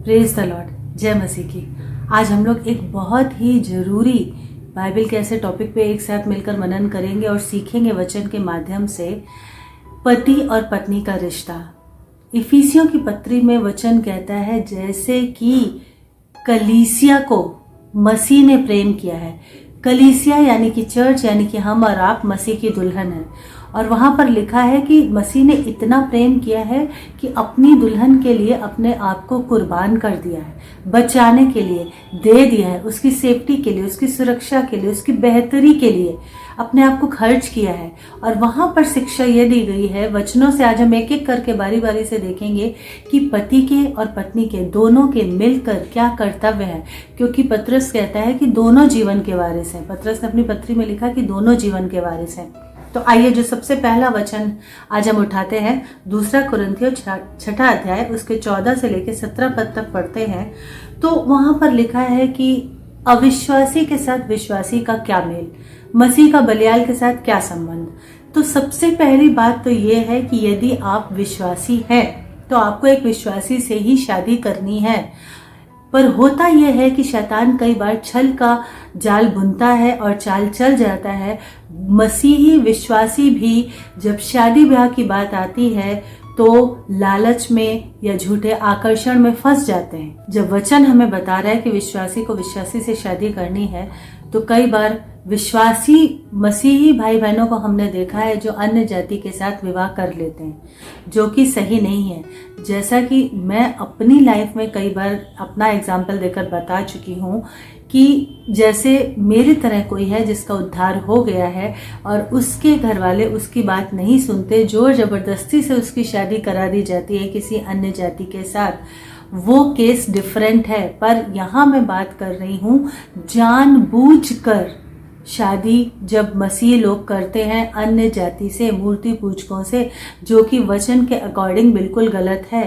Praise the Lord, जय मसीह की। आज हम लोग एक बहुत ही जरूरी बाइबल के ऐसे टॉपिक पे एक साथ मिलकर मनन करेंगे और सीखेंगे वचन के माध्यम से पति और पत्नी का रिश्ता। इफिसियों की पत्री में वचन कहता है जैसे कि कलीसिया को मसीह ने प्रेम किया है। कलीसिया यानी कि चर्च, यानी कि हम और आप मसीह की दुल्हन है। और वहां पर लिखा है कि मसीह ने इतना प्रेम किया है कि अपनी दुल्हन के लिए अपने आप को कुर्बान कर दिया है, बचाने के लिए दे दिया है, उसकी सेफ्टी के लिए, उसकी सुरक्षा के लिए, उसकी बेहतरी के लिए अपने आप को खर्च किया है। और वहां पर शिक्षा ये दी गई है वचनों से। आज हम एक एक करके बारी बारी से देखेंगे कि पति के और पत्नी के दोनों के मिलकर क्या कर्तव्य है, क्योंकि पतरस कहता है कि दोनों जीवन के वारिस हैं। पतरस ने अपनी पत्री में लिखा कि दोनों जीवन के वारिस हैं। तो आइए जो सबसे पहला वचन आज हम उठाते हैं, दूसरा कुरिन्थियों 6 अध्याय उसके 14 से लेकर 17 पद तक पढ़ते हैं। तो वहां पर लिखा है कि अविश्वासी के साथ विश्वासी का क्या मेल, मसीह का बलियाल के साथ क्या संबंध। तो सबसे पहली बात तो ये है कि यदि आप विश्वासी हैं तो आपको एक विश्वासी से ही शादी करनी है। पर होता यह है कि शैतान कई बार छल का जाल बुनता है और चाल चल जाता है। मसीही विश्वासी भी जब शादी ब्याह की बात आती है तो लालच में या झूठे आकर्षण में फंस जाते हैं। जब वचन हमें बता रहा है कि विश्वासी को विश्वासी से शादी करनी है, तो कई बार विश्वासी मसीही भाई बहनों को हमने देखा है जो अन्य जाति के साथ विवाह कर लेते हैं, जो कि सही नहीं है। जैसा कि मैं अपनी लाइफ में कई बार अपना एग्जाम्पल देकर बता चुकी हूँ कि जैसे मेरी तरह कोई है जिसका उद्धार हो गया है और उसके घर वाले उसकी बात नहीं सुनते, जोर जबरदस्ती से उसकी शादी करा दी जाती है किसी अन्य जाति के साथ, वो केस डिफरेंट है। पर यहाँ मैं बात कर रही हूँ जानबूझकर शादी जब मसीह लोग करते हैं अन्य जाति से, मूर्ति पूजकों से, जो कि वचन के अकॉर्डिंग बिल्कुल गलत है,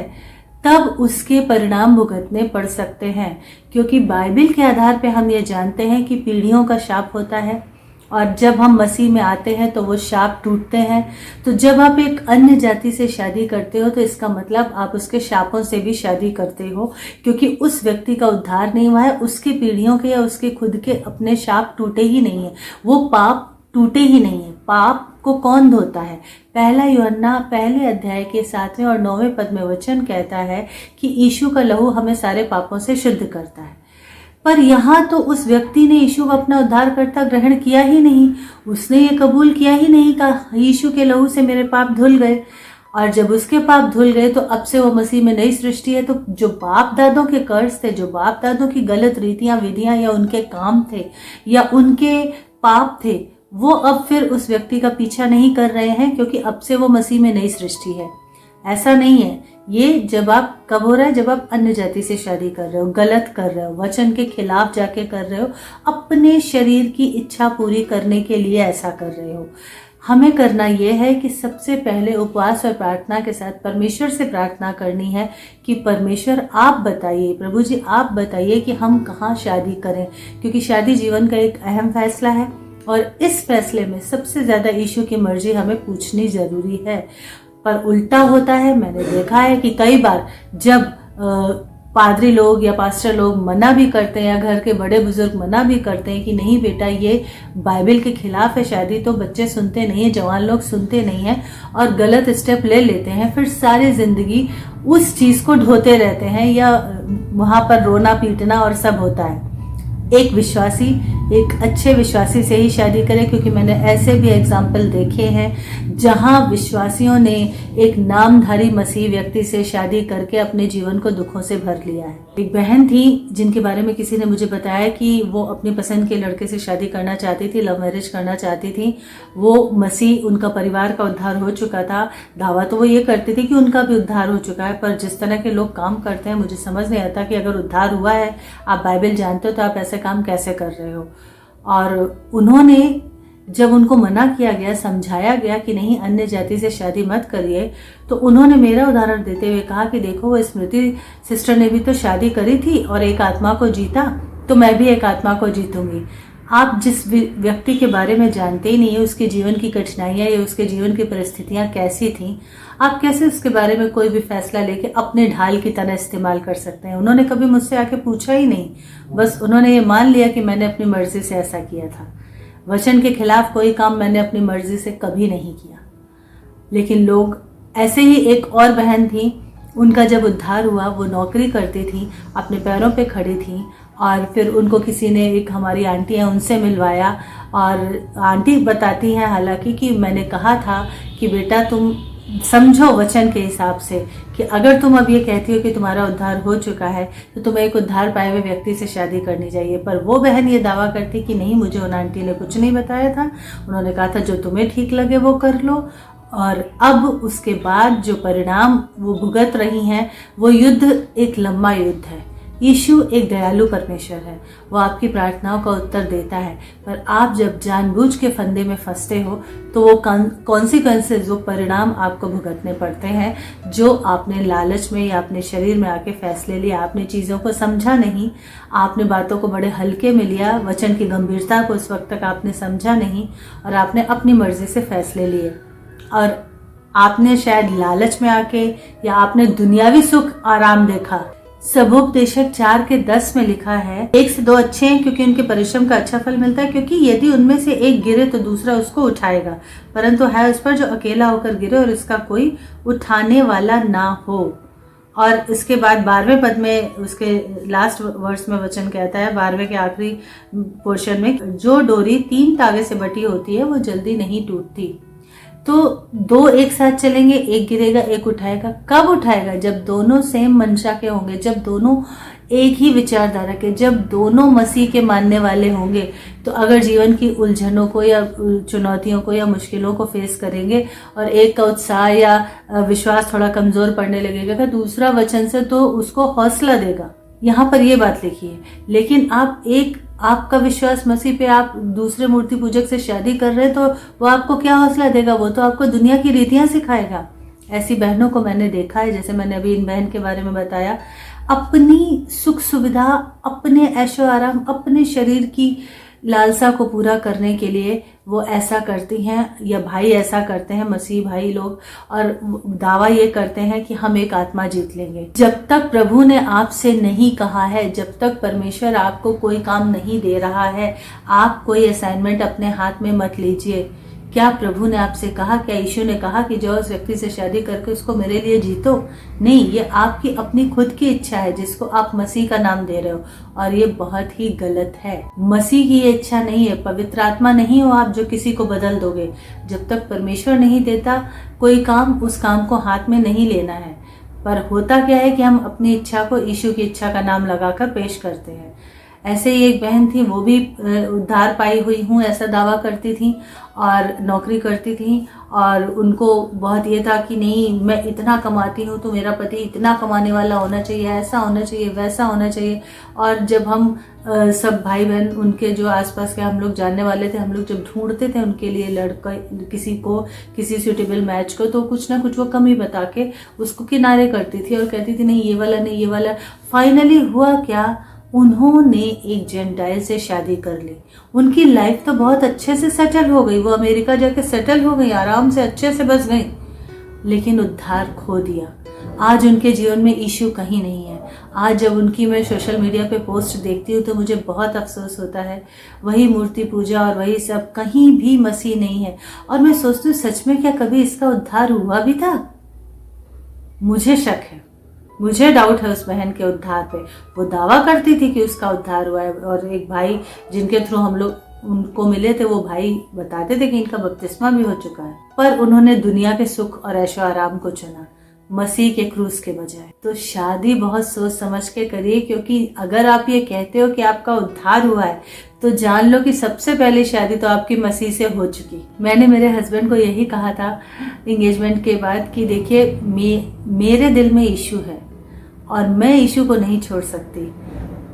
तब उसके परिणाम भुगतने पड़ सकते हैं। क्योंकि बाइबल के आधार पे हम ये जानते हैं कि पीढ़ियों का शाप होता है और जब हम मसीह में आते हैं तो वो शाप टूटते हैं। तो जब आप एक अन्य जाति से शादी करते हो तो इसका मतलब आप उसके शापों से भी शादी करते हो, क्योंकि उस व्यक्ति का उद्धार नहीं हुआ है, उसकी पीढ़ियों के या उसके खुद के अपने शाप टूटे ही नहीं है, वो पाप टूटे ही नहीं है। पाप को कौन धोता है? पहला यूहन्ना पहले अध्याय के 7वें और 9वें पद में वचन कहता है कि यीशु का लहू हमें सारे पापों से शुद्ध करता है। पर यहाँ तो उस व्यक्ति ने यीशु को अपना उद्धारकर्ता ग्रहण किया ही नहीं, उसने ये कबूल किया ही नहीं कि यीशु के लहू से मेरे पाप धुल गए। और जब उसके पाप धुल गए तो अब से वो मसीह में नई सृष्टि है। तो जो बाप दादों के कर्ज थे, जो बाप दादों की गलत रीतियां विधियां या उनके काम थे या उनके पाप थे, वो अब फिर उस व्यक्ति का पीछा नहीं कर रहे हैं, क्योंकि अब से वो मसीह में नई सृष्टि है। ऐसा नहीं है। ये जब आप कब हो रहा है? जब आप अन्य जाति से शादी कर रहे हो, गलत कर रहे हो, वचन के खिलाफ जाके कर रहे हो, अपने शरीर की इच्छा पूरी करने के लिए ऐसा कर रहे हो। हमें करना यह है कि सबसे पहले उपवास और प्रार्थना के साथ परमेश्वर से प्रार्थना करनी है कि परमेश्वर आप बताइए, प्रभु जी आप बताइए कि हम कहाँ शादी करें, क्योंकि शादी जीवन का एक अहम फैसला है और इस फैसले में सबसे ज्यादा यीशु की मर्जी हमें पूछनी जरूरी है। पर उल्टा होता है। मैंने देखा है कि कई बार जब पादरी लोग या पास्टर लोग मना भी करते हैं या घर के बड़े बुजुर्ग मना भी करते हैं कि नहीं बेटा ये बाइबल के खिलाफ है शादी, तो बच्चे सुनते नहीं है, जवान लोग सुनते नहीं है और गलत स्टेप ले लेते हैं। फिर सारी जिंदगी उस चीज को ढोते रहते हैं या वहां पर रोना पीटना और सब होता है। एक विश्वासी एक अच्छे विश्वासी से ही शादी करें, क्योंकि मैंने ऐसे भी एग्जाम्पल देखे हैं जहां विश्वासियों ने एक नामधारी मसीह व्यक्ति से शादी करके अपने जीवन को दुखों से भर लिया है। एक बहन थी जिनके बारे में किसी ने मुझे बताया कि वो अपनी पसंद के लड़के से शादी करना चाहती थी, लव मैरिज करना चाहती थी। वो मसीह, उनका परिवार का उद्धार हो चुका था, दावा तो वो ये करती थी कि उनका भी उद्धार हो चुका है। पर जिस तरह के लोग काम करते हैं मुझे समझ नहीं आता कि अगर उद्धार हुआ है, आप बाइबल जानते हो, तो आप ऐसे काम कैसे कर रहे हो। और उन्होंने जब उनको मना किया गया, समझाया गया कि नहीं अन्य जाति से शादी मत करिए, तो उन्होंने मेरा उदाहरण देते हुए कहा कि देखो वो स्मृति सिस्टर ने भी तो शादी करी थी और एक आत्मा को जीता, तो मैं भी एक आत्मा को जीतूंगी। आप जिस व्यक्ति के बारे में जानते ही नहीं है, उसके जीवन की कठिनाइयां या उसके जीवन की परिस्थितियां कैसी थी, आप कैसे उसके बारे में कोई भी फैसला लेके अपने ढाल की तरह इस्तेमाल कर सकते हैं। उन्होंने कभी मुझसे आके पूछा ही नहीं, बस उन्होंने ये मान लिया कि मैंने अपनी मर्जी से ऐसा किया था। वचन के खिलाफ कोई काम मैंने अपनी मर्जी से कभी नहीं किया। लेकिन लोग ऐसे ही, एक और बहन थी, उनका जब उद्धार हुआ, वो नौकरी करती थी, अपने पैरों पे खड़ी थी, और फिर उनको किसी ने, एक हमारी आंटी है, उनसे मिलवाया। और आंटी बताती हैं हालांकि कि मैंने कहा था कि बेटा तुम समझो वचन के हिसाब से कि अगर तुम अब ये कहती हो कि तुम्हारा उद्धार हो चुका है तो तुम्हें एक उद्धार पाए हुए व्यक्ति से शादी करनी चाहिए। पर वो बहन ये दावा करती कि नहीं, मुझे उन आंटी ने कुछ नहीं बताया था, उन्होंने कहा था जो तुम्हें ठीक लगे वो कर लो। और अब उसके बाद जो परिणाम वो भुगत रही हैं, वो युद्ध एक लंबा युद्ध है। यीशु एक दयालु परमेश्वर है, वो आपकी प्रार्थनाओं का उत्तर देता है, पर आप जब जानबूझ के फंदे में फंसते हो तो वो कॉन्सिक्वेंसेस, वो परिणाम आपको भुगतने पड़ते हैं जो आपने लालच में या अपने शरीर में आके फैसले लिए। आपने चीज़ों को समझा नहीं, आपने बातों को बड़े हल्के में लिया, वचन की गंभीरता को उस वक्त तक आपने समझा नहीं, और आपने अपनी मर्जी से फैसले लिए। और आपने शायद लालच में आके, या आपने दुनियावी सुख आराम देखा। सबोपदेशक 4:10 में लिखा है, 1 से 2 अच्छे हैं क्योंकि उनके परिश्रम का अच्छा फल मिलता है, क्योंकि यदि उनमें से एक गिरे तो दूसरा उसको उठाएगा, परंतु है उस पर जो अकेला होकर गिरे और उसका कोई उठाने वाला ना हो। और इसके बाद 12वें पद में, उसके लास्ट वर्स में वचन कहता है, 12वें के आखिरी पोर्शन में, जो डोरी 3 तागे से बटी होती है वो जल्दी नहीं टूटती। तो 2 एक साथ चलेंगे, एक गिरेगा एक उठाएगा। कब उठाएगा? जब दोनों सेम मंशा के होंगे, जब दोनों एक ही विचारधारा के, जब दोनों मसीह के मानने वाले होंगे। तो अगर जीवन की उलझनों को या चुनौतियों को या मुश्किलों को फेस करेंगे और एक का उत्साह या विश्वास थोड़ा कमजोर पड़ने लगेगा तो दूसरा वचन से तो उसको हौसला देगा। यहाँ पर ये बात लिखी है। लेकिन आपका विश्वास मसीह पे, आप दूसरे मूर्ति पूजक से शादी कर रहे हैं तो वो आपको क्या हौसला देगा? वो तो आपको दुनिया की रीतियां सिखाएगा। ऐसी बहनों को मैंने देखा है, जैसे मैंने अभी इन बहन के बारे में बताया, अपनी सुख सुविधा, अपने ऐशो आराम, अपने शरीर की लालसा को पूरा करने के लिए वो ऐसा करती हैं, या भाई ऐसा करते हैं, मसीह भाई लोग, और दावा ये करते हैं कि हम एक आत्मा जीत लेंगे। जब तक प्रभु ने आपसे नहीं कहा है, जब तक परमेश्वर आपको कोई काम नहीं दे रहा है, आप कोई असाइनमेंट अपने हाथ में मत लीजिए। क्या प्रभु ने आपसे कहा, क्या यीशु ने कहा कि जो उस व्यक्ति से शादी करके उसको मेरे लिए जीतो? नहीं, ये आपकी अपनी खुद की इच्छा है जिसको आप मसीह का नाम दे रहे हो, और ये बहुत ही गलत है। मसीह की ये इच्छा नहीं है, पवित्र आत्मा नहीं हो आप जो किसी को बदल दोगे। जब तक परमेश्वर नहीं देता कोई काम, उस काम को हाथ में नहीं लेना है। पर होता क्या है कि हम अपनी इच्छा को यीशु की इच्छा का नाम लगाकर पेश करते हैं। ऐसे ही एक बहन थी, वो भी उद्धार पाई हुई हूँ ऐसा दावा करती थी और नौकरी करती थी, और उनको बहुत ये था कि नहीं, मैं इतना कमाती हूँ तो मेरा पति इतना कमाने वाला होना चाहिए, ऐसा होना चाहिए, वैसा होना चाहिए। और जब हम सब भाई बहन, उनके जो आसपास के हम लोग जानने वाले थे, हम लोग जब ढूंढते थे उनके लिए लड़का, किसी सूटेबल मैच को, तो कुछ ना कुछ वो कमी बता के उसको किनारे करती थी और कहती थी नहीं ये वाला, नहीं ये वाला। फाइनली हुआ क्या, उन्होंने एक जेंटाइल से शादी कर ली। उनकी लाइफ तो बहुत अच्छे से सेटल हो गई, वो अमेरिका जाके सेटल हो गई, आराम से अच्छे से बस गई, लेकिन उद्धार खो दिया। आज उनके जीवन में यीशु कहीं नहीं है। आज जब उनकी मैं सोशल मीडिया पे पोस्ट देखती हूँ तो मुझे बहुत अफसोस होता है। वही मूर्ति पूजा और वही सब, कहीं भी मसीह नहीं है। और मैं सोचती हूँ सच में क्या कभी इसका उद्धार हुआ भी था? मुझे शक है, मुझे डाउट है उस बहन के उद्धार पे। वो दावा करती थी कि उसका उद्धार हुआ है, और एक भाई जिनके थ्रू हम लोग उनको मिले थे, वो भाई बताते थे कि इनका बपतिस्मा भी हो चुका है। पर उन्होंने दुनिया के सुख और ऐशो आराम को चुना, मसीह के क्रूस के बजाय। तो शादी बहुत सोच समझ के करिए, क्योंकि अगर आप ये कहते हो कि आपका उद्धार हुआ है तो जान लो कि सबसे पहली शादी तो आपकी मसीह से हो चुकी। मैंने मेरे हस्बैंड को यही कहा था एंगेजमेंट के बाद कि देखिए, मेरे दिल में यीशु है और मैं यीशु को नहीं छोड़ सकती।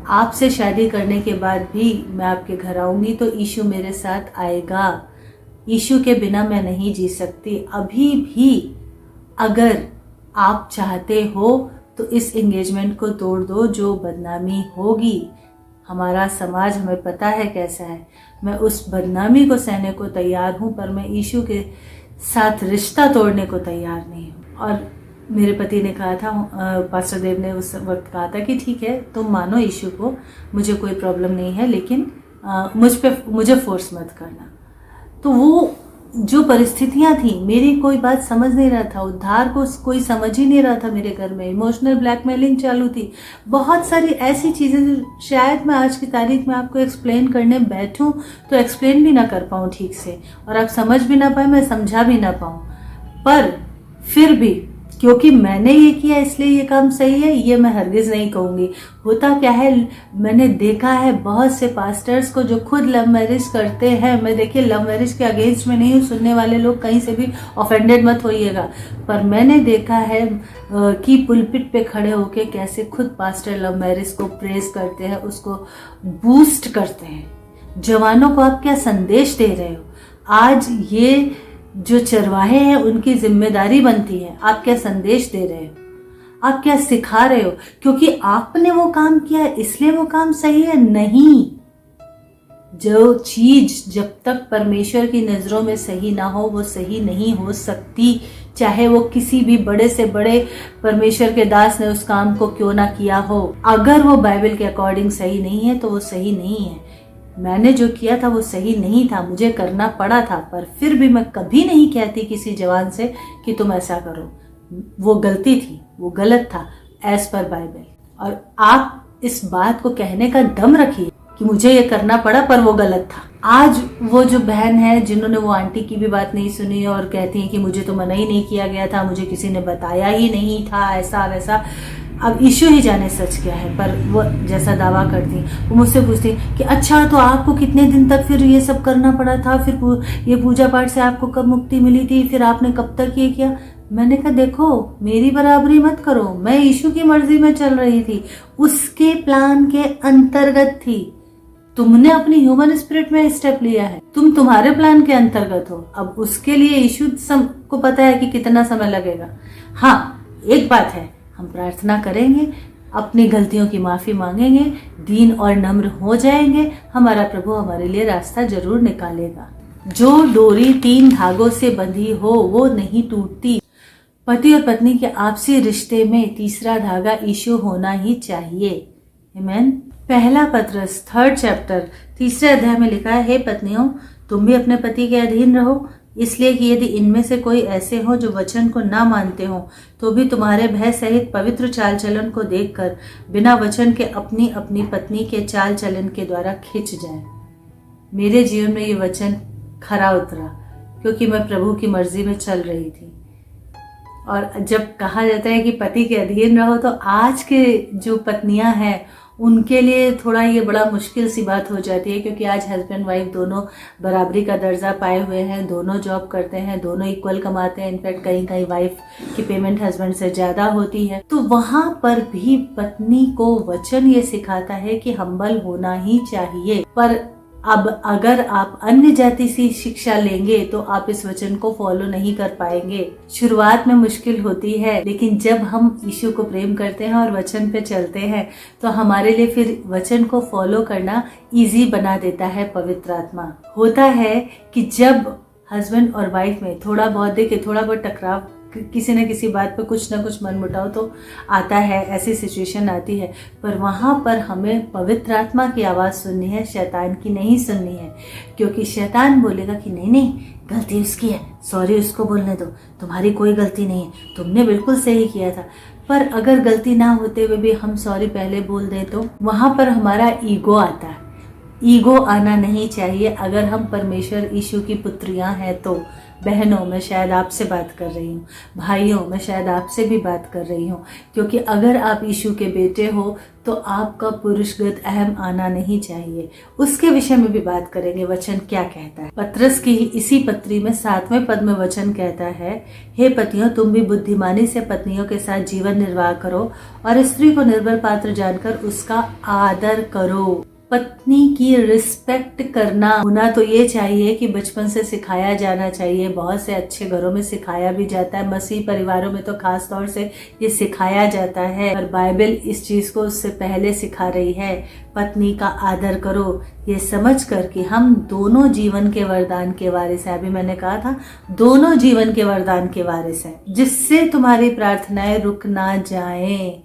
आपसे शादी करने के बाद भी मैं आपके घर आऊंगी तो यीशु मेरे साथ आएगा। यीशु के बिना मैं नहीं जी सकती। अभी भी अगर आप चाहते हो तो इस एंगेजमेंट को तोड़ दो, जो बदनामी होगी हमारा समाज हमें पता है कैसा है। मैं उस बदनामी को सहने को तैयार हूँ, पर मैं यीशु के साथ रिश्ता तोड़ने को तैयार नहीं हूँ। और मेरे पति ने कहा था, पास्टर देव ने उस वक्त कहा था कि ठीक है तुम मानो यीशु को, मुझे कोई प्रॉब्लम नहीं है, लेकिन मुझे फोर्स मत करना। तो वो जो परिस्थितियां थी, मेरी कोई बात समझ नहीं रहा था, उद्धार को कोई समझ ही नहीं रहा था मेरे घर में, इमोशनल ब्लैकमेलिंग चालू थी, बहुत सारी ऐसी चीज़ें जो शायद मैं आज की तारीख में आपको एक्सप्लेन करने बैठूं तो एक्सप्लेन भी ना कर पाऊं ठीक से, और आप समझ भी ना पाए, मैं समझा भी ना पाऊं। पर फिर भी क्योंकि मैंने ये किया इसलिए ये काम सही है, ये मैं हरगिज नहीं कहूँगी। होता क्या है, मैंने देखा है बहुत से पास्टर्स को जो खुद लव मैरिज करते हैं। मैं देखिए लव मैरिज के अगेंस्ट में नहीं हूँ, सुनने वाले लोग कहीं से भी ऑफेंडेड मत होइएगा, पर मैंने देखा है कि पुलपिट पे खड़े होके कैसे खुद पास्टर लव मैरिज को प्रेज करते हैं, उसको बूस्ट करते हैं। जवानों को आप क्या संदेश दे रहे हो? आज ये जो चरवाहे हैं उनकी जिम्मेदारी बनती है, आप क्या संदेश दे रहे हो, आप क्या सिखा रहे हो? क्योंकि आपने वो काम किया इसलिए वो काम सही है? नहीं। जो चीज जब तक परमेश्वर की नजरों में सही ना हो वो सही नहीं हो सकती, चाहे वो किसी भी बड़े से बड़े परमेश्वर के दास ने उस काम को क्यों ना किया हो। अगर वो बाइबल के अकॉर्डिंग सही नहीं है तो वो सही नहीं है। मैंने जो किया था वो सही नहीं था, मुझे करना पड़ा था, पर फिर भी मैं कभी नहीं कहती किसी जवान से कि तुम ऐसा करो, वो गलती थी, वो गलत था एज पर बाइबल। और आप इस बात को कहने का दम रखिए कि मुझे ये करना पड़ा पर वो गलत था। आज वो जो बहन है जिन्होंने वो आंटी की भी बात नहीं सुनी और कहती हैं कि मुझे तो मना ही नहीं किया गया था, मुझे किसी ने बताया ही नहीं था, ऐसा वैसा। अब ईशु ही जाने सच क्या है, पर वो जैसा दावा करती, वो मुझसे पूछती कि अच्छा तो आपको कितने दिन तक फिर ये सब करना पड़ा था, फिर ये पूजा पाठ से आपको कब मुक्ति मिली थी, फिर आपने कब तक ये किया? मैंने कहा देखो मेरी बराबरी मत करो, मैं यीशु की मर्जी में चल रही थी, उसके प्लान के अंतर्गत थी। तुमने अपनी ह्यूमन स्पिरिट में स्टेप लिया है, तुम तुम्हारे प्लान के अंतर्गत हो। अब उसके लिए यीशु को पता है कि कितना समय लगेगा। हाँ, एक बात है, हम प्रार्थना करेंगे, अपनी गलतियों की माफी मांगेंगे, दीन और नम्र हो जाएंगे, हमारा प्रभु हमारे लिए रास्ता जरूर निकालेगा। जो डोरी 3 धागों से बंधी हो वो नहीं टूटती। पति और पत्नी के आपसी रिश्ते में तीसरा धागा यीशु होना ही चाहिए। आमीन। पहला पत्रस 3rd चैप्टर 3रे अध्याय में लिखा है, हे पत्नियों तुम भी अपने पति के अधीन रहो, इसलिए कि यदि इनमें से कोई ऐसे हो जो वचन को ना मानते हो तो भी तुम्हारे भय सहित पवित्र चाल चलन को देखकर बिना वचन के अपनी अपनी पत्नी के चाल चलन के द्वारा खिंच जाए। मेरे जीवन में ये वचन खरा उतरा क्योंकि मैं प्रभु की मर्जी में चल रही थी। और जब कहा जाता है कि पति के अधीन रहो, तो आज के जो पत्नियां हैं उनके लिए थोड़ा ये बड़ा मुश्किल सी बात हो जाती है, क्योंकि आज हस्बैंड वाइफ दोनों बराबरी का दर्जा पाए हुए हैं, दोनों जॉब करते हैं, दोनों इक्वल कमाते हैं। इनफैक्ट कहीं कहीं वाइफ की पेमेंट हस्बैंड से ज्यादा होती है। तो वहां पर भी पत्नी को वचन ये सिखाता है कि हम्बल होना ही चाहिए। पर अब अगर आप अन्य जाति से शिक्षा लेंगे तो आप इस वचन को फॉलो नहीं कर पाएंगे। शुरुआत में मुश्किल होती है, लेकिन जब हम यीशु को प्रेम करते हैं और वचन पे चलते हैं तो हमारे लिए फिर वचन को फॉलो करना इजी बना देता है पवित्र आत्मा। होता है कि जब हस्बैंड और वाइफ में थोड़ा बहुत टकराव, किसी न किसी बात पर कुछ ना कुछ मनमुटाव तो आता है, ऐसी सिचुएशन आती है, पर वहाँ पर हमें पवित्र आत्मा की आवाज़ सुननी है, शैतान की नहीं सुननी है। क्योंकि शैतान बोलेगा कि नहीं गलती उसकी है, सॉरी उसको बोलने दो, तुम्हारी कोई गलती नहीं है, तुमने बिल्कुल सही किया था। पर अगर गलती ना होते हुए भी हम सॉरी पहले बोल दें तो वहाँ पर हमारा ईगो आता है। ईगो आना नहीं चाहिए। अगर हम परमेश्वर यीशु की पुत्रियां हैं तो बहनों, मैं शायद आपसे बात कर रही हूँ, भाइयों मैं शायद आपसे भी बात कर रही हूँ, क्योंकि अगर आप यीशु के बेटे हो तो आपका पुरुषगत अहम आना नहीं चाहिए। उसके विषय में भी बात करेंगे, वचन क्या कहता है। पत्रस की इसी पत्री में 7वें पद में वचन कहता है, हे पतियों तुम भी बुद्धिमानी से पत्नियों के साथ जीवन निर्वाह करो और स्त्री को निर्बल पात्र जानकर उसका आदर करो। पत्नी की रिस्पेक्ट करना होना तो ये चाहिए कि बचपन से सिखाया जाना चाहिए। बहुत से अच्छे घरों में सिखाया भी जाता है, मसीह परिवारों में तो खास तौर से ये सिखाया जाता है, पर बाइबल इस चीज को उससे पहले सिखा रही है। पत्नी का आदर करो, ये समझ कर कि हम दोनों जीवन के वरदान के वारिस हैं। अभी मैंने कहा था दोनों जीवन के वरदान के वारिस हैं, जिससे तुम्हारी प्रार्थनाएं रुक ना जाएं।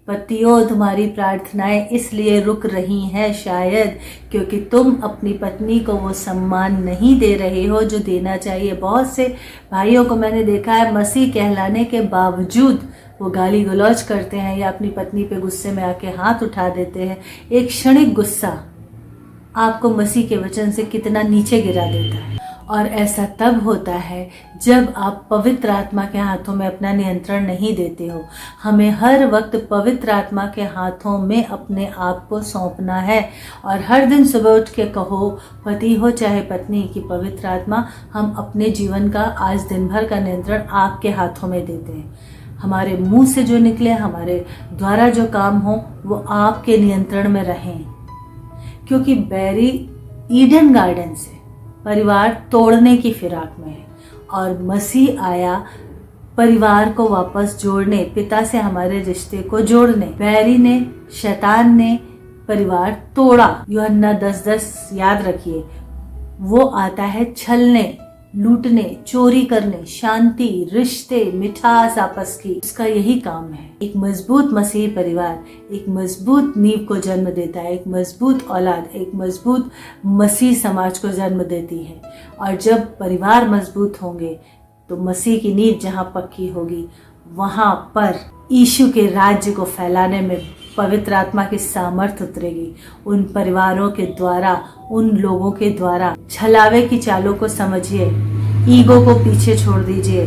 पतियों, तुम्हारी प्रार्थनाएं इसलिए रुक रही हैं शायद क्योंकि तुम अपनी पत्नी को वो सम्मान नहीं दे रहे हो जो देना चाहिए। बहुत से भाइयों को मैंने देखा है मसीह कहलाने के बावजूद वो गाली गलौज करते हैं या अपनी पत्नी पे गुस्से में आके हाथ उठा देते हैं। एक क्षणिक गुस्सा आपको मसीह के वचन से कितना नीचे गिरा देता है। और ऐसा तब होता है जब आप पवित्र आत्मा के हाथों में अपना नियंत्रण नहीं देते हो। हमें हर वक्त पवित्र आत्मा के हाथों में अपने आप को सौंपना है और हर दिन सुबह उठ के कहो, पति हो चाहे पत्नी, कि पवित्र आत्मा हम अपने जीवन का आज दिन भर का नियंत्रण आपके हाथों में देते हैं। हमारे मुंह से जो निकले, हमारे द्वारा जो काम हो, वो आपके नियंत्रण में रहें। क्योंकि बैरी ईडन गार्डन से परिवार तोड़ने की फिराक में है और मसीह आया परिवार को वापस जोड़ने, पिता से हमारे रिश्ते को जोड़ने। बैरी ने, शैतान ने परिवार तोड़ा। यूहन्ना 10:10 याद रखिए। वो आता है छलने, लूटने, चोरी करने, शांति, रिश्ते, मिठास आपस की, उसका यही काम है। एक मजबूत मसीही परिवार एक मजबूत नींव को जन्म देता है, एक मजबूत औलाद एक मजबूत मसीह समाज को जन्म देती है। और जब परिवार मजबूत होंगे तो मसीह की नींव जहाँ पक्की होगी वहां पर यीशु के राज्य को फैलाने में पवित्र आत्मा की सामर्थ उतरेगी। उन परिवारों के द्वारा, उन लोगों के द्वारा। छलावे की चालों को समझिए, ईगो को पीछे छोड़ दीजिए।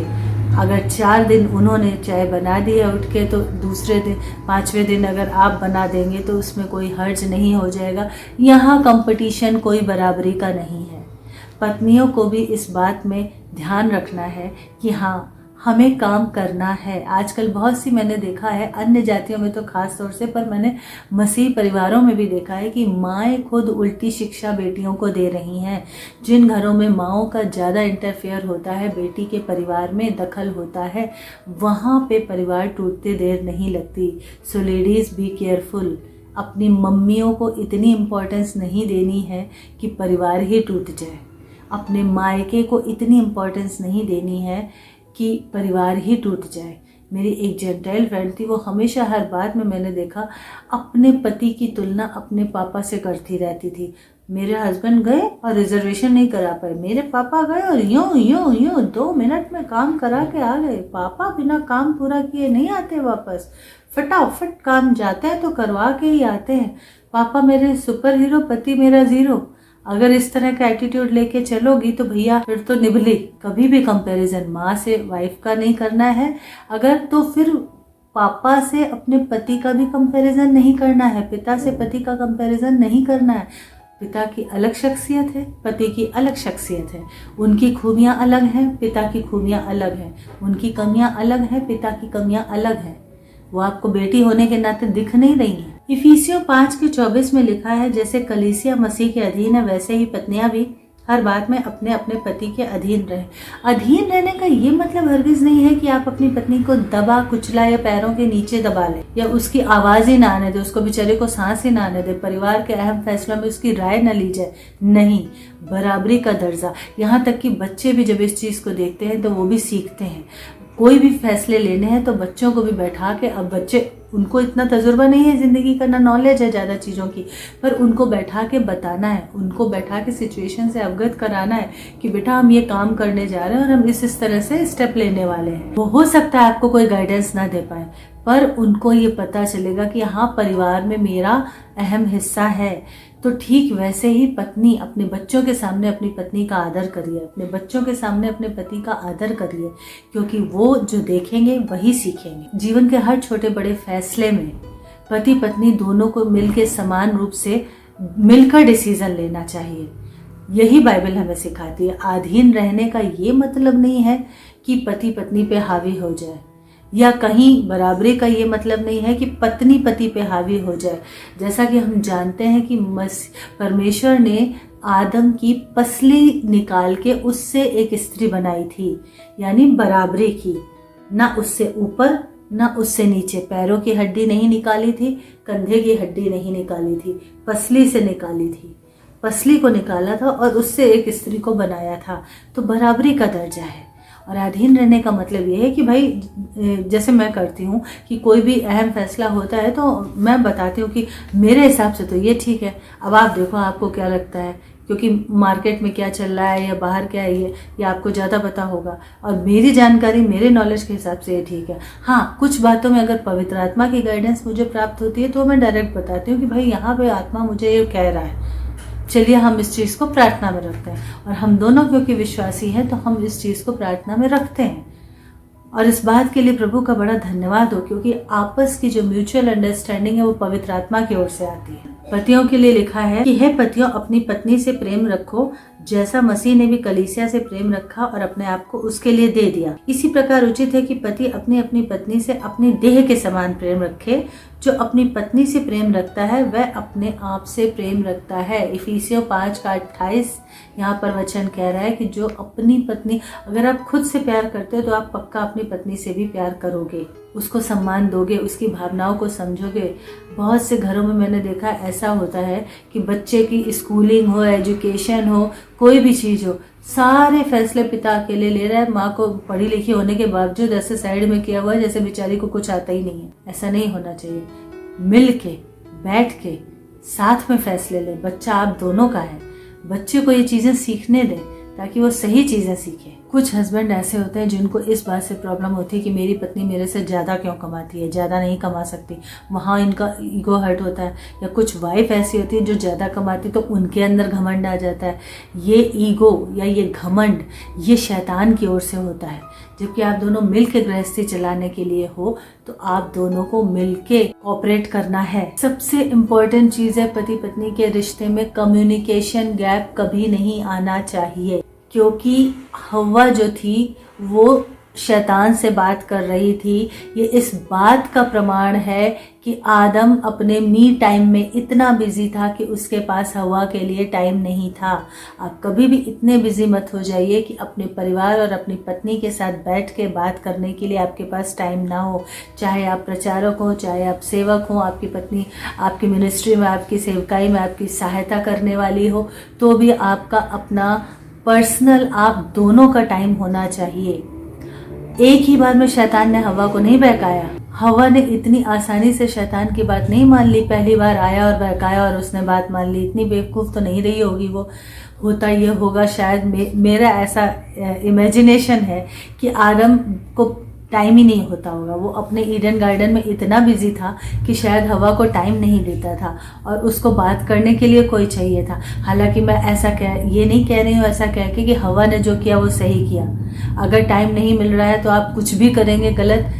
अगर 4 दिन उन्होंने चाय बना दी है उठ के, तो दूसरे दिन, 5वें दिन अगर आप बना देंगे तो उसमें कोई हर्ज नहीं हो जाएगा। यहाँ कंपटीशन कोई बराबरी का नहीं है। पत्नियों को भी इस बात में ध्यान रखना है कि हाँ, हमें काम करना है। आजकल बहुत सी, मैंने देखा है अन्य जातियों में तो खास तौर से, पर मैंने मसीह परिवारों में भी देखा है कि माएँ खुद उल्टी शिक्षा बेटियों को दे रही हैं। जिन घरों में माओं का ज़्यादा इंटरफेयर होता है, बेटी के परिवार में दखल होता है, वहाँ पे परिवार टूटते देर नहीं लगती। सो लेडीज़ बी केयरफुल। अपनी मम्मियों को इतनी इम्पोर्टेंस नहीं देनी है कि परिवार ही टूट जाए। अपने मायके को इतनी इम्पोर्टेंस नहीं देनी है कि परिवार ही टूट जाए। मेरी एक जेंटाइल फ्रेंड थी, वो हमेशा हर बात में मैंने देखा अपने पति की तुलना अपने पापा से करती रहती थी। मेरे हस्बैंड गए और रिजर्वेशन नहीं करा पाए, मेरे पापा गए और यूं यूं यूं 2 मिनट में काम करा के आ गए। पापा बिना काम पूरा किए नहीं आते वापस, फटाफट काम जाते हैं तो करवा के ही आते हैं। पापा मेरे सुपर हीरो, पति मेरा जीरो। अगर इस तरह का एटीट्यूड लेके चलोगी तो भैया फिर तो निभली। कभी भी कंपैरिजन माँ से वाइफ का नहीं करना है अगर, तो फिर पापा से अपने पति का भी कंपैरिजन नहीं करना है, पिता से पति का कंपैरिजन नहीं करना है। पिता की अलग शख्सियत है, पति की अलग शख्सियत है। उनकी खूबियाँ अलग हैं, पिता की खूबियाँ अलग हैं। उनकी कमियाँ अलग हैं, पिता की कमियाँ अलग हैं। वो आपको बेटी होने के नाते दिख नहीं रही है। इफिसियों 5:24 में लिखा है, जैसे कलीसिया मसीह के अधीन है वैसे ही पत्नियां भी हर बात में अपने अपने पति के अधीन रहे। अधीन रहने का ये मतलब हरगिज नहीं है कि आप अपनी पत्नी को दबा कुचला या पैरों के नीचे दबा लें या उसकी आवाज ही ना आने दे, उसको बेचारे को सांस ही ना आने दे, परिवार के अहम फैसलों में उसकी राय न ली जाए। नहीं, बराबरी का दर्जा। यहाँ तक कि बच्चे भी जब इस चीज को देखते हैं तो वो भी सीखते हैं। कोई भी फैसले लेने हैं तो बच्चों को भी बैठा के, अब बच्चे, उनको इतना तजुर्बा नहीं है ज़िंदगी का, ना नॉलेज है ज़्यादा चीज़ों की, पर उनको बैठा के बताना है, उनको बैठा के सिचुएशन से अवगत कराना है कि बेटा हम ये काम करने जा रहे हैं और हम इस तरह से स्टेप लेने वाले हैं। वो हो सकता है आपको कोई गाइडेंस ना दे पाए, पर उनको ये पता चलेगा कि हाँ, परिवार में मेरा अहम हिस्सा है। तो ठीक वैसे ही पत्नी अपने बच्चों के सामने अपनी पत्नी का आदर करिए, अपने बच्चों के सामने अपने पति का आदर करिए, क्योंकि वो जो देखेंगे वही सीखेंगे। जीवन के हर छोटे बड़े फैसले में पति पत्नी दोनों को मिलकर समान रूप से मिलकर डिसीजन लेना चाहिए। यही बाइबल हमें सिखाती है। अधीन रहने का ये मतलब नहीं है कि पति पत्नी पे हावी हो जाए। या कहीं बराबरी का ये मतलब नहीं है कि पत्नी पति पे हावी हो जाए। जैसा कि हम जानते हैं कि परमेश्वर ने आदम की पसली निकाल के उससे एक स्त्री बनाई थी, यानी बराबरी की, ना उससे ऊपर ना उससे नीचे। पैरों की हड्डी नहीं निकाली थी, कंधे की हड्डी नहीं निकाली थी, पसली से निकाली थी, पसली को निकाला था और उससे एक स्त्री को बनाया था। तो बराबरी का दर्जा है। और अधीन रहने का मतलब ये है कि भाई जैसे मैं करती हूँ कि कोई भी अहम फैसला होता है तो मैं बताती हूँ कि मेरे हिसाब से तो ये ठीक है, अब आप देखो आपको क्या लगता है, क्योंकि मार्केट में क्या चल रहा है या बाहर क्या है ये आपको ज़्यादा पता होगा, और मेरी जानकारी मेरे नॉलेज के हिसाब से ये ठीक है। हाँ, कुछ बातों में अगर पवित्र आत्मा की गाइडेंस मुझे प्राप्त होती है तो मैं डायरेक्ट बताती हूँ कि भाई यहाँ पे आत्मा मुझे ये कह रहा है, चलिए हम इस चीज़ को प्रार्थना में रखते हैं। और हम दोनों क्योंकि विश्वासी हैं तो हम इस चीज़ को प्रार्थना में रखते हैं। और इस बात के लिए प्रभु का बड़ा धन्यवाद हो, क्योंकि आपस की जो म्यूचुअल अंडरस्टैंडिंग है वो पवित्र आत्मा की ओर से आती है। पतियों के लिए लिखा है कि हे पतियों, अपनी पत्नी से प्रेम रखो जैसा मसीह ने भी कलीसिया से प्रेम रखा और अपने आप को उसके लिए दे दिया। इसी प्रकार उचित है कि पति अपनी अपनी पत्नी से अपनी देह के समान प्रेम रखे। जो अपनी पत्नी से प्रेम रखता है वह अपने आप से प्रेम रखता है। इफिसियों 5:28 यहाँ पर वचन कह रहा है कि जो अपनी पत्नी, अगर आप खुद से प्यार करते हो तो आप पक्का अपनी पत्नी से भी प्यार करोगे, उसको सम्मान दोगे, उसकी भावनाओं को समझोगे। बहुत से घरों में मैंने देखा ऐसा होता है कि बच्चे की स्कूलिंग हो, एजुकेशन हो, कोई भी चीज़ हो, सारे फैसले पिता अकेले ले रहा है। माँ को पढ़ी लिखी होने के बावजूद ऐसे साइड में किया हुआ है जैसे बेचारी को कुछ आता ही नहीं है। ऐसा नहीं होना चाहिए। मिल के बैठ के साथ में फैसले ले। बच्चा आप दोनों का है, बच्चे को ये चीजें सीखने दें ताकि वो सही चीजें सीखे। कुछ हस्बैंड ऐसे होते हैं जिनको इस बात से प्रॉब्लम होती है कि मेरी पत्नी मेरे से ज़्यादा क्यों कमाती है, ज़्यादा नहीं कमा सकती, वहाँ इनका ईगो हर्ट होता है। या कुछ वाइफ ऐसी होती है जो ज़्यादा कमाती तो उनके अंदर घमंड आ जाता है। ये ईगो या ये घमंड ये शैतान की ओर से होता है। जबकि आप दोनों मिल के गृहस्थी चलाने के लिए हो तो आप दोनों को मिल के ऑपरेट करना है। सबसे इम्पोर्टेंट चीज़ है पति पत्नी के रिश्ते में कम्युनिकेशन गैप कभी नहीं आना चाहिए। क्योंकि हव्वा जो थी वो शैतान से बात कर रही थी। ये इस बात का प्रमाण है कि आदम अपने मी टाइम में इतना बिजी था कि उसके पास हव्वा के लिए टाइम नहीं था। आप कभी भी इतने बिजी मत हो जाइए कि अपने परिवार और अपनी पत्नी के साथ बैठ के बात करने के लिए आपके पास टाइम ना हो। चाहे आप प्रचारक हो, चाहे आप सेवक हो, आपकी पत्नी आपकी मिनिस्ट्री में, आपकी सेवकाई में आपकी सहायता करने वाली हो, तो भी आपका अपना पर्सनल आप दोनों का टाइम होना चाहिए। एक ही बार में शैतान ने हवा को नहीं बहकाया। हवा ने इतनी आसानी से शैतान की बात नहीं मान ली। पहली बार आया और बहकाया और उसने बात मान ली। इतनी बेवकूफ़ तो नहीं रही होगी वो। होता ये होगा शायद, मेरा ऐसा इमेजिनेशन है कि आदम को टाइम ही नहीं होता होगा। वो अपने ईडन गार्डन में इतना बिजी था कि शायद हवा को टाइम नहीं देता था और उसको बात करने के लिए कोई चाहिए था। हालांकि मैं ये नहीं कह रही हूँ ऐसा कह के कि हवा ने जो किया वो सही किया। अगर टाइम नहीं मिल रहा है तो आप कुछ भी करेंगे गलत,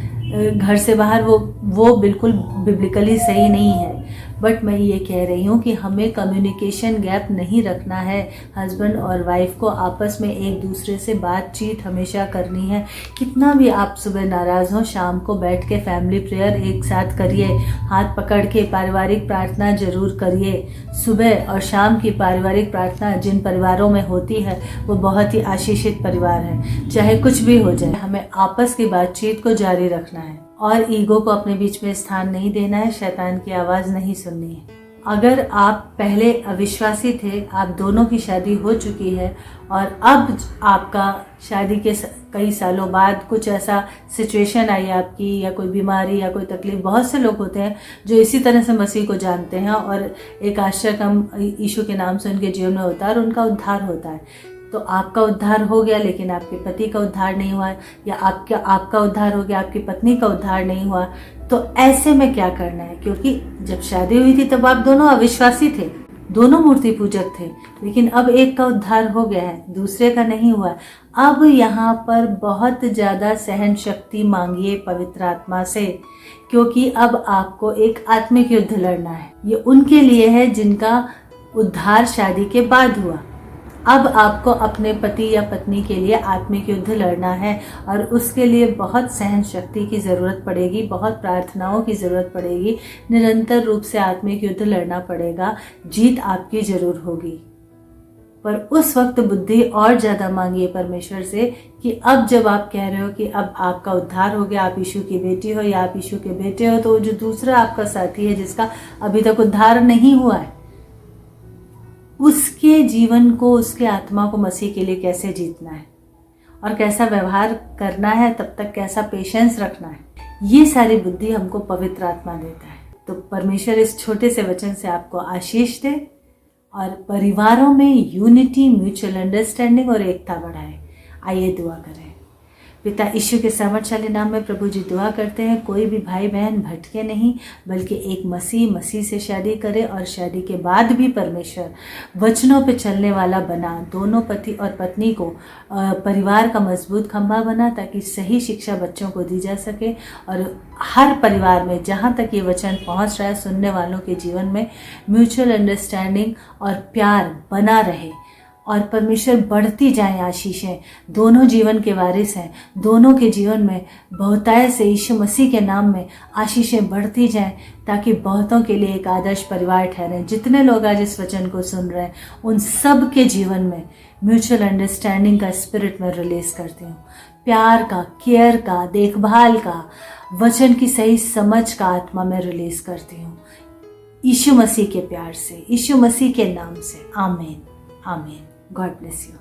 घर से बाहर, वो बिल्कुल बिब्लिकली सही नहीं है। बट मैं ये कह रही हूँ कि हमें कम्युनिकेशन गैप नहीं रखना है। हस्बैंड और वाइफ को आपस में एक दूसरे से बातचीत हमेशा करनी है। कितना भी आप सुबह नाराज़ हो, शाम को बैठ के फैमिली प्रेयर एक साथ करिए, हाथ पकड़ के पारिवारिक प्रार्थना जरूर करिए। सुबह और शाम की पारिवारिक प्रार्थना जिन परिवारों में होती है वो बहुत ही आशीषित परिवार है। चाहे कुछ भी हो जाए, हमें आपस की बातचीत को जारी रखना है और ईगो को अपने बीच में स्थान नहीं देना है। शैतान की आवाज़ नहीं सुननी है। अगर आप पहले अविश्वासी थे, आप दोनों की शादी हो चुकी है और अब आपका शादी के कई सालों बाद कुछ ऐसा सिचुएशन आई आपकी, या कोई बीमारी या कोई तकलीफ, बहुत से लोग होते हैं जो इसी तरह से मसीह को जानते हैं और एक आश्चर्य काम यीशु के नाम से उनके जीवन में होता है और उनका उद्धार होता है। तो आपका उद्धार हो गया लेकिन आपके पति का उद्धार नहीं हुआ, या आपका उद्धार हो गया आपकी पत्नी का उद्धार नहीं हुआ, तो ऐसे में क्या करना है? क्योंकि जब शादी हुई थी तब आप दोनों अविश्वासी थे, दोनों मूर्ति पूजक थे, लेकिन अब एक का उद्धार हो गया है, दूसरे का नहीं हुआ। अब यहाँ पर बहुत ज़्यादा सहन शक्ति मांगिए पवित्र आत्मा से, क्योंकि अब आपको एक आत्मिक युद्ध लड़ना है। ये उनके लिए है जिनका उद्धार शादी के बाद हुआ। अब आपको अपने पति या पत्नी के लिए आत्मिक युद्ध लड़ना है और उसके लिए बहुत सहन शक्ति की ज़रूरत पड़ेगी, बहुत प्रार्थनाओं की ज़रूरत पड़ेगी, निरंतर रूप से आत्मिक युद्ध लड़ना पड़ेगा। जीत आपकी जरूर होगी, पर उस वक्त बुद्धि और ज़्यादा मांगिए परमेश्वर से कि अब जब आप कह रहे हो कि अब आपका उद्धार हो गया, आप यीशु की बेटी हो या आप यीशु के बेटे हो, तो जो दूसरा आपका साथी है जिसका अभी तक उद्धार नहीं हुआ है, उसके जीवन को, उसके आत्मा को मसीह के लिए कैसे जीतना है और कैसा व्यवहार करना है, तब तक कैसा पेशेंस रखना है, ये सारी बुद्धि हमको पवित्र आत्मा देता है। तो परमेश्वर इस छोटे से वचन से आपको आशीष दे और परिवारों में यूनिटी, म्यूचुअल अंडरस्टैंडिंग और एकता बढ़ाए। आइए दुआ करें। पिता यीशु के सामर्थशाली नाम में प्रभु जी दुआ करते हैं, कोई भी भाई बहन भटके नहीं, बल्कि एक मसीह से शादी करे और शादी के बाद भी परमेश्वर वचनों पे चलने वाला बना, दोनों पति और पत्नी को परिवार का मजबूत खंभा बना, ताकि सही शिक्षा बच्चों को दी जा सके और हर परिवार में जहाँ तक ये वचन पहुँच रहा है, सुनने वालों के जीवन में म्यूचुअल अंडरस्टैंडिंग और प्यार बना रहे और परमेश्वर बढ़ती जाए आशीषें। दोनों जीवन के वारिस हैं, दोनों के जीवन में बहुतायत से यीशु मसीह के नाम में आशीषें बढ़ती जाएं, ताकि बहुतों के लिए एक आदर्श परिवार ठहरें। जितने लोग आज इस वचन को सुन रहे हैं, उन सब के जीवन में म्यूचुअल अंडरस्टैंडिंग का स्पिरिट में रिलीज करती हूँ, प्यार का, केयर का, देखभाल का, वचन की सही समझ का आत्मा में रिलीज करती हूँ, यीशु मसीह के प्यार से, यीशु मसीह के नाम से। आमीन, आमीन। God bless you.